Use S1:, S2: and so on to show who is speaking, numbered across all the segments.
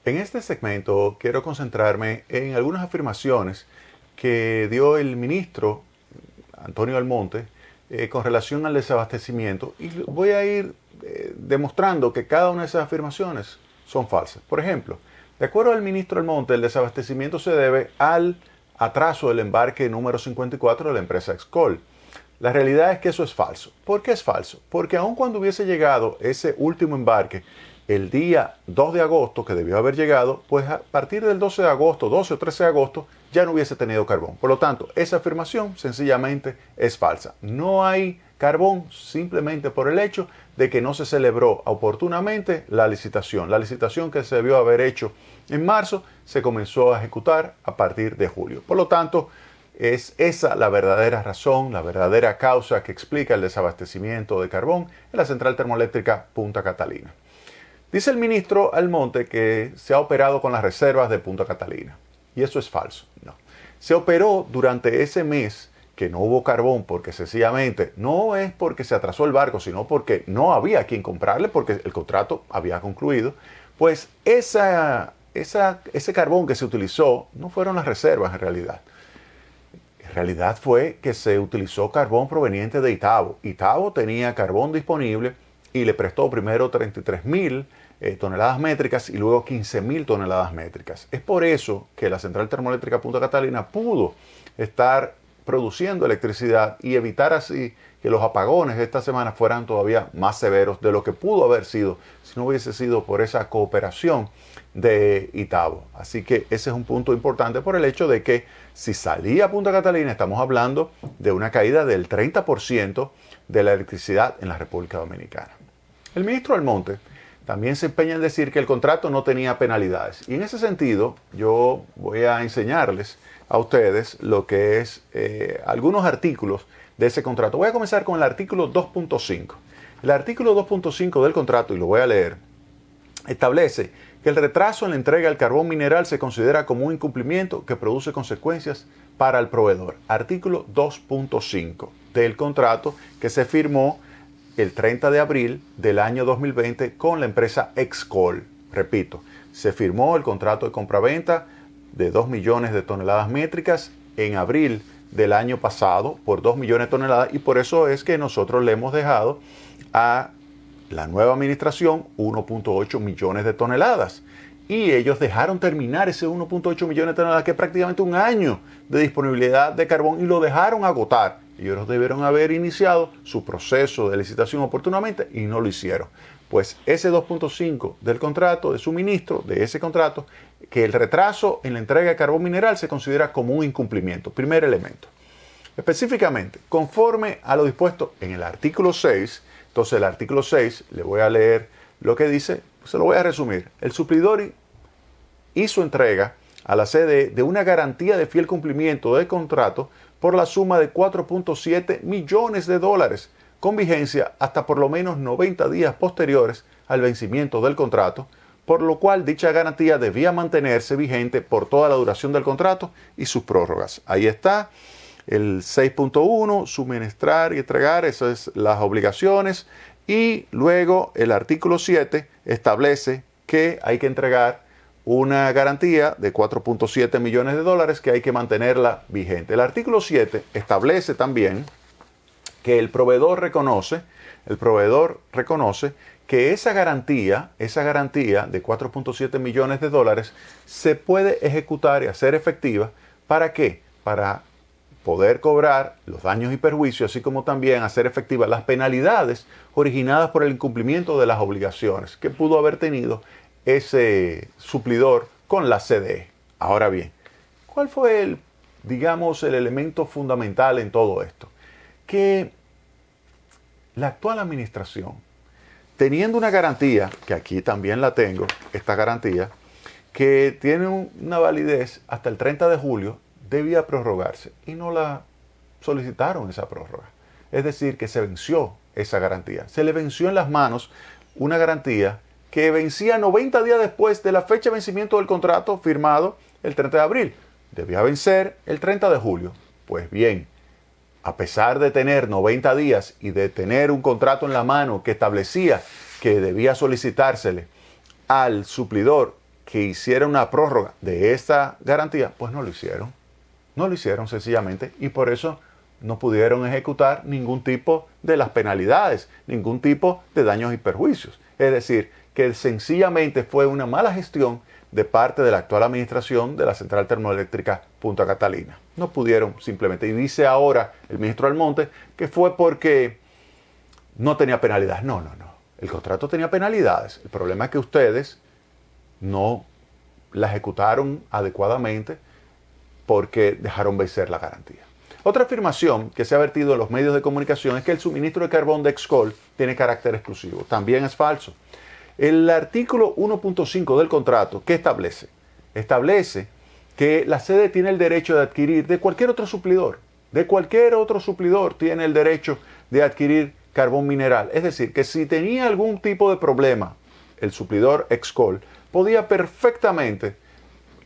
S1: En este segmento quiero concentrarme en algunas afirmaciones que dio el ministro Antonio Almonte con relación al desabastecimiento y voy a ir demostrando que cada una de esas afirmaciones son falsas. Por ejemplo, de acuerdo al ministro Almonte, el desabastecimiento se debe al atraso del embarque número 54 de la empresa Excol. La realidad es que eso es falso. ¿Por qué es falso? Porque aun cuando hubiese llegado ese último embarque el día 2 de agosto, que debió haber llegado, pues a partir del 12 de agosto, 12 o 13 de agosto, ya no hubiese tenido carbón. Por lo tanto, esa afirmación sencillamente es falsa. No hay carbón simplemente por el hecho de que no se celebró oportunamente la licitación. La licitación que se debió haber hecho en marzo se comenzó a ejecutar a partir de julio. Por lo tanto, es esa la verdadera razón, la verdadera causa que explica el desabastecimiento de carbón en la central termoeléctrica Punta Catalina. Dice el ministro Almonte que se ha operado con las reservas de Punta Catalina. Y eso es falso. No. Se operó durante ese mes que no hubo carbón porque sencillamente no es porque se atrasó el barco, sino porque no había quien comprarle porque el contrato había concluido. Pues ese carbón que se utilizó no fueron las reservas en realidad. En realidad fue que se utilizó carbón proveniente de Itabo. Itabo tenía carbón disponible y le prestó primero 33.000 toneladas métricas y luego 15.000 toneladas métricas. Es por eso que la central termoeléctrica Punta Catalina pudo estar produciendo electricidad y evitar así que los apagones de esta semana fueran todavía más severos de lo que pudo haber sido si no hubiese sido por esa cooperación de Itabo. Así que ese es un punto importante por el hecho de que si salía Punta Catalina estamos hablando de una caída del 30% de la electricidad en la República Dominicana. El ministro Almonte también se empeña en decir que el contrato no tenía penalidades. Y en ese sentido, yo voy a enseñarles a ustedes lo que es algunos artículos de ese contrato. Voy a comenzar con el artículo 2.5. El artículo 2.5 del contrato, y lo voy a leer, establece que el retraso en la entrega del carbón mineral se considera como un incumplimiento que produce consecuencias para el proveedor. Artículo 2.5 del contrato que se firmó el 30 de abril del año 2020 con la empresa Excol. Repito, se firmó el contrato de compraventa de 2 millones de toneladas métricas en abril del año pasado por 2 millones de toneladas y por eso es que nosotros le hemos dejado a la nueva administración 1.8 millones de toneladas. Y ellos dejaron terminar ese 1.8 millones de toneladas, que es prácticamente un año de disponibilidad de carbón, y lo dejaron agotar. Ellos debieron haber iniciado su proceso de licitación oportunamente y no lo hicieron. Pues ese 2.5 del contrato, de suministro, de ese contrato, que el retraso en la entrega de carbón mineral se considera como un incumplimiento. Primer elemento. Específicamente, conforme a lo dispuesto en el artículo 6, entonces el artículo 6, le voy a leer lo que dice, se lo voy a resumir. El suplidor hizo entrega a la CDE de una garantía de fiel cumplimiento del contrato por la suma de 4.7 millones de dólares, con vigencia hasta por lo menos 90 días posteriores al vencimiento del contrato, por lo cual dicha garantía debía mantenerse vigente por toda la duración del contrato y sus prórrogas. Ahí está el 6.1, suministrar y entregar, esas son las obligaciones, y luego el artículo 7 establece que hay que entregar una garantía de 4.7 millones de dólares que hay que mantenerla vigente. El artículo 7 establece también que el proveedor reconoce que esa garantía de 4.7 millones de dólares se puede ejecutar y hacer efectiva. ¿Para qué? Para poder cobrar los daños y perjuicios, así como también hacer efectivas las penalidades originadas por el incumplimiento de las obligaciones que pudo haber tenido ese suplidor con la CDE. Ahora bien, ¿cuál fue el elemento fundamental en todo esto? Que la actual administración, teniendo una garantía, que aquí también la tengo, esta garantía, que tiene una validez hasta el 30 de julio, debía prorrogarse y no la solicitaron esa prórroga. Es decir, que se venció esa garantía. Se le venció en las manos una garantía que vencía 90 días después de la fecha de vencimiento del contrato firmado el 30 de abril. Debía vencer el 30 de julio. Pues bien, a pesar de tener 90 días y de tener un contrato en la mano que establecía que debía solicitársele al suplidor que hiciera una prórroga de esta garantía, pues no lo hicieron. No lo hicieron sencillamente y por eso no pudieron ejecutar ningún tipo de las penalidades, ningún tipo de daños y perjuicios. Es decir, que sencillamente fue una mala gestión de parte de la actual administración de la central termoeléctrica Punta Catalina. No pudieron simplemente. Y dice ahora el ministro Almonte que fue porque no tenía penalidades. No. El contrato tenía penalidades. El problema es que ustedes no la ejecutaron adecuadamente porque dejaron vencer la garantía. Otra afirmación que se ha vertido en los medios de comunicación es que el suministro de carbón de Expol tiene carácter exclusivo. También es falso. El artículo 1.5 del contrato, ¿qué establece? Establece que la sede tiene el derecho de adquirir de cualquier otro suplidor. De cualquier otro suplidor tiene el derecho de adquirir carbón mineral. Es decir, que si tenía algún tipo de problema el suplidor Expol, podía perfectamente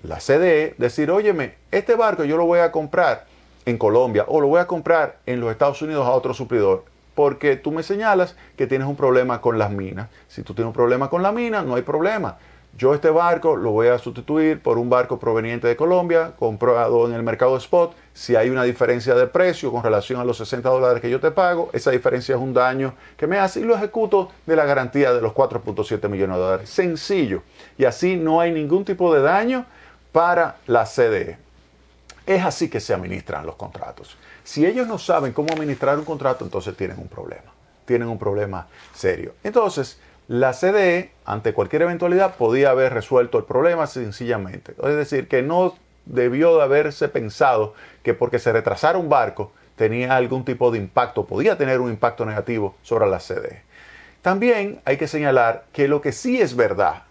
S1: la CDE decir, óyeme, este barco yo lo voy a comprar en Colombia o lo voy a comprar en los Estados Unidos a otro suplidor, porque tú me señalas que tienes un problema con las minas. Si tú tienes un problema con la mina, no hay problema. Yo este barco lo voy a sustituir por un barco proveniente de Colombia, comprado en el mercado spot. Si hay una diferencia de precio con relación a los $60 que yo te pago, esa diferencia es un daño que me hace y lo ejecuto de la garantía de los 4.7 millones de dólares. Sencillo. Y así no hay ningún tipo de daño para la CDE. Es así que se administran los contratos. Si ellos no saben cómo administrar un contrato, entonces tienen un problema. Tienen un problema serio. Entonces, la CDE, ante cualquier eventualidad, podía haber resuelto el problema sencillamente. Es decir, que no debió de haberse pensado que porque se retrasara un barco tenía algún tipo de impacto, podía tener un impacto negativo sobre la CDE. También hay que señalar que lo que sí es verdad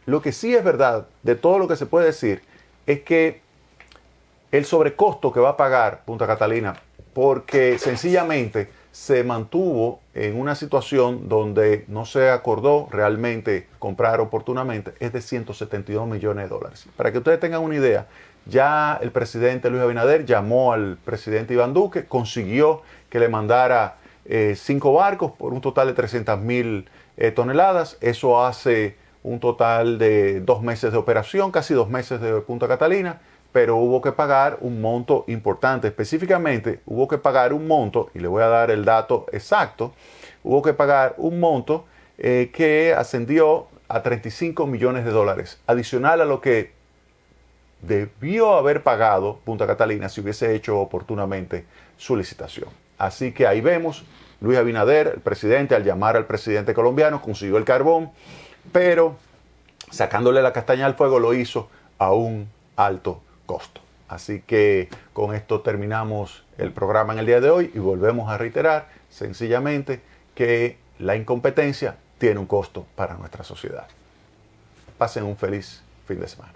S1: de todo lo que se puede decir, es que el sobrecosto que va a pagar Punta Catalina, porque sencillamente se mantuvo en una situación donde no se acordó realmente comprar oportunamente, es de 172 millones de dólares. Para que ustedes tengan una idea, ya el presidente Luis Abinader llamó al presidente Iván Duque, consiguió que le mandara 5 barcos por un total de 300.000 toneladas. Eso hace un total de 2 meses de operación, casi 2 meses de Punta Catalina, pero hubo que pagar un monto importante. Específicamente, hubo que pagar un monto, y le voy a dar el dato exacto, hubo que pagar un monto que ascendió a 35 millones de dólares, adicional a lo que debió haber pagado Punta Catalina si hubiese hecho oportunamente su licitación. Así que ahí vemos, Luis Abinader, el presidente, al llamar al presidente colombiano, consiguió el carbón, pero sacándole la castaña al fuego lo hizo a un alto costo. Así que con esto terminamos el programa en el día de hoy y volvemos a reiterar sencillamente que la incompetencia tiene un costo para nuestra sociedad. Pasen un feliz fin de semana.